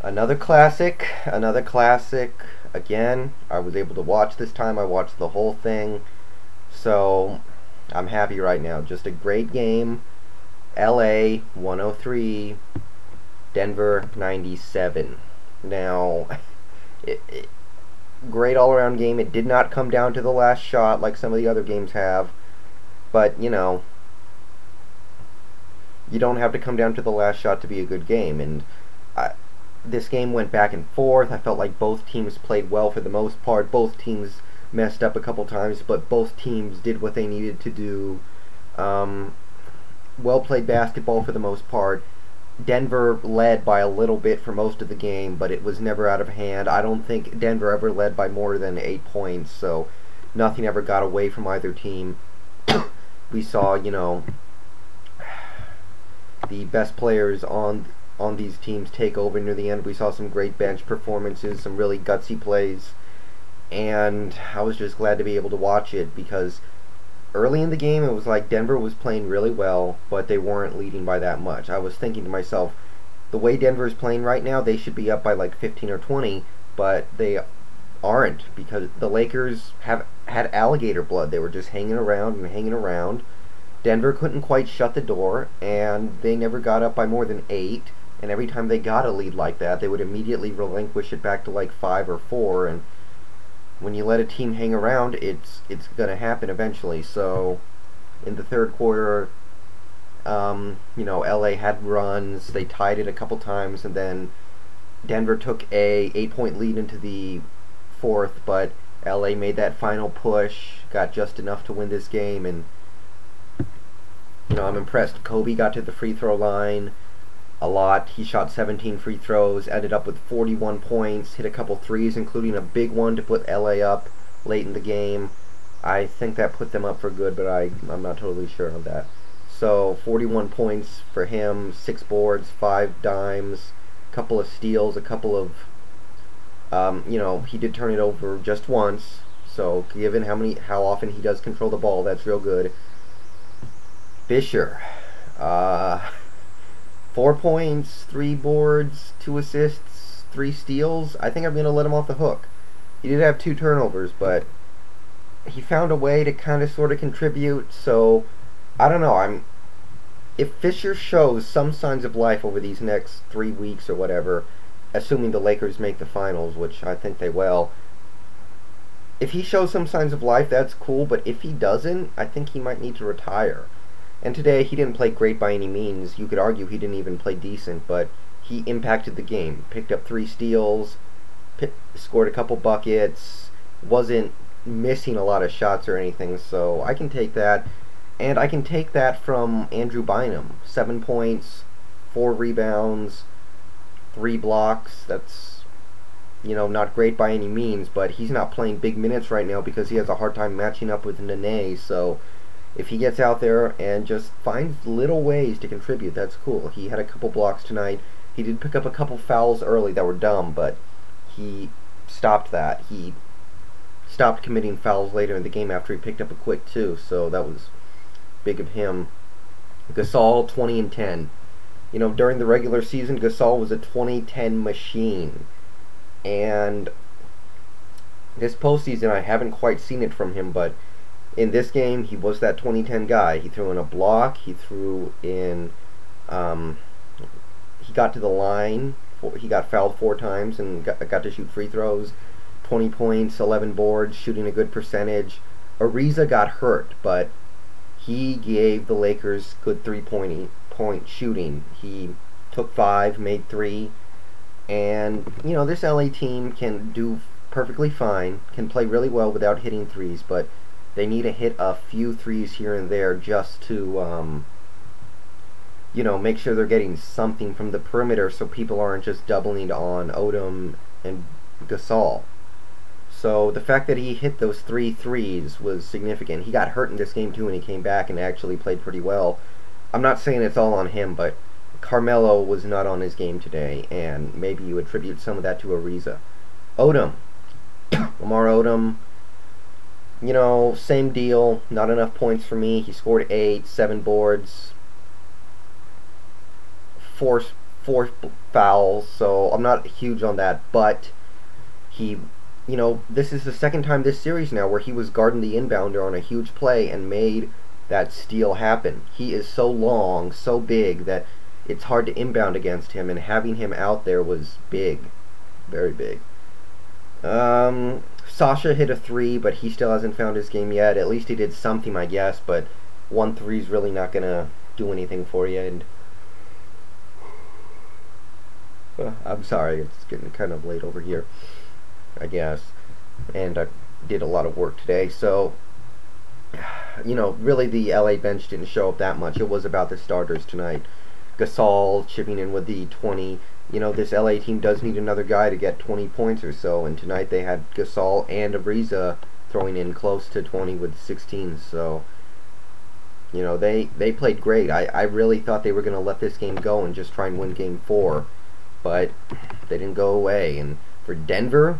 Another classic, another classic. Again, I was able to watch this time. I watched the whole thing. So, I'm happy right now. Just a great game. LA 103, Denver 97. Now, great all-around game. It did not come down to the last shot like some of the other games have. But, you don't have to come down to the last shot to be a good game. And this game went back and forth. I felt like both teams played well for the most part. Both teams messed up a couple times, but both teams did what they needed to do. Well played basketball for the most part. Denver led by a little bit for most of the game, but it was never out of hand. I don't think Denver ever led by more than 8 points, so nothing ever got away from either team. We saw, the best players on these teams take over near the end. We saw some great bench performances, some really gutsy plays, and I was just glad to be able to watch it because early in the game it was like Denver was playing really well, but they weren't leading by that much. I was thinking to myself, the way Denver is playing right now, they should be up by like 15 or 20, but they aren't because the Lakers have had alligator blood. They were just hanging around and hanging around. Denver couldn't quite shut the door, and they never got up by more than 8. And every time they got a lead like that, they would immediately relinquish it back to like 5 or 4. And when you let a team hang around, it's going to happen eventually. So in the third quarter, LA had runs. They tied it a couple times, and then Denver took a 8-point lead into the fourth. But LA made that final push, got just enough to win this game, and I'm impressed. Kobe got to the free throw line a lot. He shot 17 free throws, ended up with 41 points, hit a couple threes, including a big one to put LA up late in the game. I think that put them up for good, but I'm not totally sure of that. So 41 points for him, 6 boards, 5 dimes, a couple of steals, a couple of, he did turn it over just once. So given how often he does control the ball, that's real good. Fisher, 4 points, 3 boards, 2 assists, 3 steals. I think I'm going to let him off the hook. He did have 2 turnovers, but he found a way to kind of sort of contribute. So I don't know. If Fisher shows some signs of life over these next 3 weeks or whatever, assuming the Lakers make the finals, which I think they will. If he shows some signs of life, that's cool. But if he doesn't, I think he might need to retire. And today, he didn't play great by any means. You could argue he didn't even play decent, but he impacted the game. Picked up 3 steals, scored a couple buckets, wasn't missing a lot of shots or anything, so I can take that. And I can take that from Andrew Bynum. 7 points, 4 rebounds, 3 blocks. That's, not great by any means, but he's not playing big minutes right now because he has a hard time matching up with Nene, so if he gets out there and just finds little ways to contribute, that's cool. He had a couple blocks tonight. He did pick up a couple fouls early that were dumb, but he stopped that. He stopped committing fouls later in the game after he picked up a quick 2, so that was big of him. Gasol, 20 and 10. During the regular season, Gasol was a 20-10 machine. And this postseason, I haven't quite seen it from him, but in this game, he was that 20-10 guy. He threw in a block. He threw in, he got to the line. He got fouled 4 times and got to shoot free throws. 20 points, 11 boards, shooting a good percentage. Ariza got hurt, but he gave the Lakers good 3-point shooting. He took 5, made 3. And, this LA team can do perfectly fine, can play really well without hitting threes, but they need to hit a few threes here and there just to, make sure they're getting something from the perimeter so people aren't just doubling on Odom and Gasol. So the fact that he hit those 3 threes was significant. He got hurt in this game too, and he came back and actually played pretty well. I'm not saying it's all on him, but Carmelo was not on his game today, and maybe you attribute some of that to Ariza. Odom. Lamar Odom, same deal. Not enough points for me. He scored 8, 7 boards, 4 4 fouls, so I'm not huge on that, but he, this is the second time this series now where he was guarding the inbounder on a huge play and made that steal happen. He is so long, so big, that it's hard to inbound against him, and having him out there was big. Very big. Sasha hit a 3, but he still hasn't found his game yet. At least he did something, I guess, but 1 3 is really not going to do anything for you, and I'm sorry, it's getting kind of late over here, I guess, and I did a lot of work today, so really the LA bench didn't show up that much. It was about the starters tonight. Gasol chipping in with the 20. This LA team does need another guy to get 20 points or so, and tonight they had Gasol and Ariza throwing in close to 20 with 16, so they played great. I really thought they were going to let this game go and just try and win game 4, but they didn't go away. And for Denver,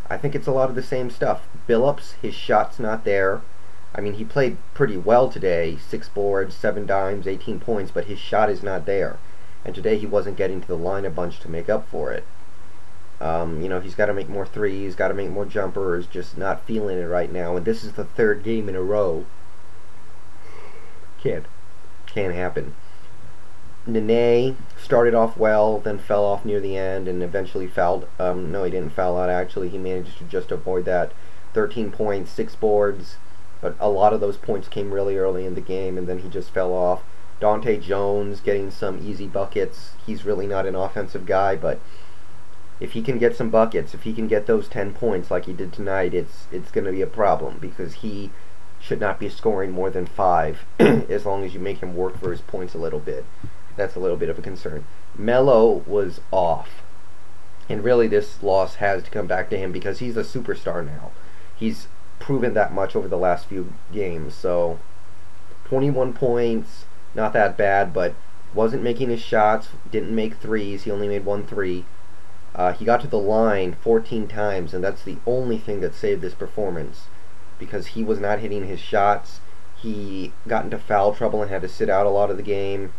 I think it's a lot of the same stuff. Billups, his shot's not there. I mean, he played pretty well today, 6 boards, 7 dimes, 18 points, but his shot is not there. And today he wasn't getting to the line a bunch to make up for it. He's got to make more threes, got to make more jumpers, just not feeling it right now. And this is the 3rd game in a row. Can't happen. Nene started off well, then fell off near the end, and eventually fouled. No, he didn't foul out, actually. He managed to just avoid that. 13 points, 6 boards. But a lot of those points came really early in the game, and then he just fell off. Dante Jones getting some easy buckets. He's really not an offensive guy, but if he can get some buckets, if he can get those 10 points like he did tonight, it's going to be a problem, because he should not be scoring more than 5 as long as you make him work for his points a little bit. That's a little bit of a concern. Melo was off, and really this loss has to come back to him because he's a superstar now. He's proven that much over the last few games. So 21 points, not that bad, but wasn't making his shots, didn't make threes. He only made 1 3. He got to the line 14 times, and that's the only thing that saved this performance, because he was not hitting his shots. He got into foul trouble and had to sit out a lot of the game.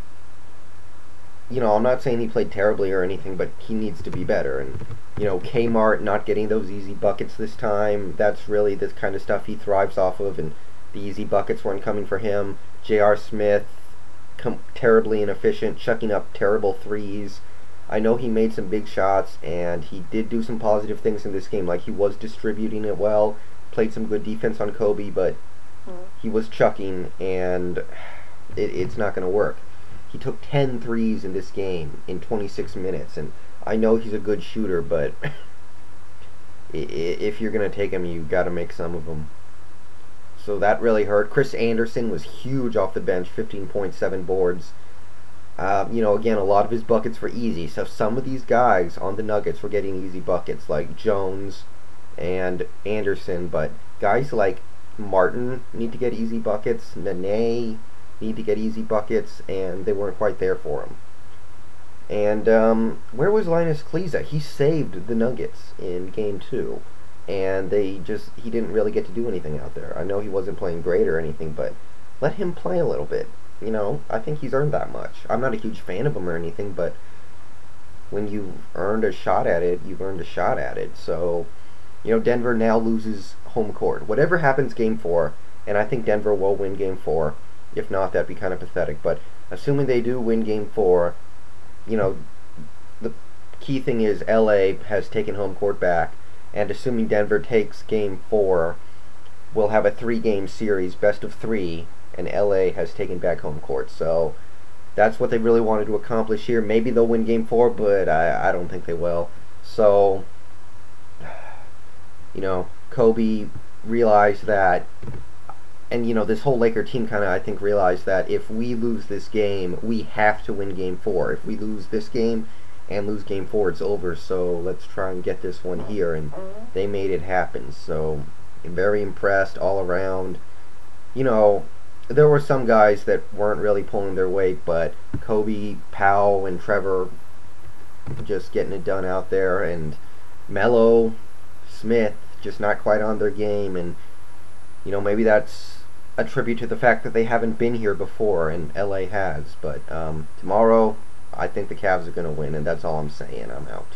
I'm not saying he played terribly or anything, but he needs to be better. And, Kmart not getting those easy buckets this time, that's really the kind of stuff he thrives off of, and the easy buckets weren't coming for him. J.R. Smith, terribly inefficient, chucking up terrible threes. I know he made some big shots, and he did do some positive things in this game, like he was distributing it well, played some good defense on Kobe, but he was chucking, and it's not going to work. He took 10 threes in this game in 26 minutes, and I know he's a good shooter, but if you're going to take him, you've got to make some of them. So that really hurt. Chris Anderson was huge off the bench, 15.7 boards. Again, a lot of his buckets were easy, so some of these guys on the Nuggets were getting easy buckets, like Jones and Anderson, but guys like Martin need to get easy buckets, Nene need to get easy buckets, and they weren't quite there for him. And where was Linus Kleza? He saved the Nuggets in Game 2, and he didn't really get to do anything out there. I know he wasn't playing great or anything, but let him play a little bit. I think he's earned that much. I'm not a huge fan of him or anything, but when you've earned a shot at it, you've earned a shot at it. So, Denver now loses home court. Whatever happens Game 4, and I think Denver will win Game 4. If not, that'd be kind of pathetic. But assuming they do win Game 4, the key thing is LA has taken home court back, and assuming Denver takes Game 4, we'll have a 3-game series, best of 3, and LA has taken back home court. So that's what they really wanted to accomplish here. Maybe they'll win Game 4, but I don't think they will. So, Kobe realized that, and this whole Laker team kind of, I think, realized that if we lose this game, we have to win Game 4. If we lose this game and lose Game 4, it's over. So let's try and get this one here, and they made it happen. So I'm very impressed all around. There were some guys that weren't really pulling their weight, but Kobe, Powell, and Trevor just getting it done out there, and Melo, Smith just not quite on their game, and maybe that's a tribute to the fact that they haven't been here before, and LA has. But tomorrow I think the Cavs are going to win, and that's all I'm saying. I'm out.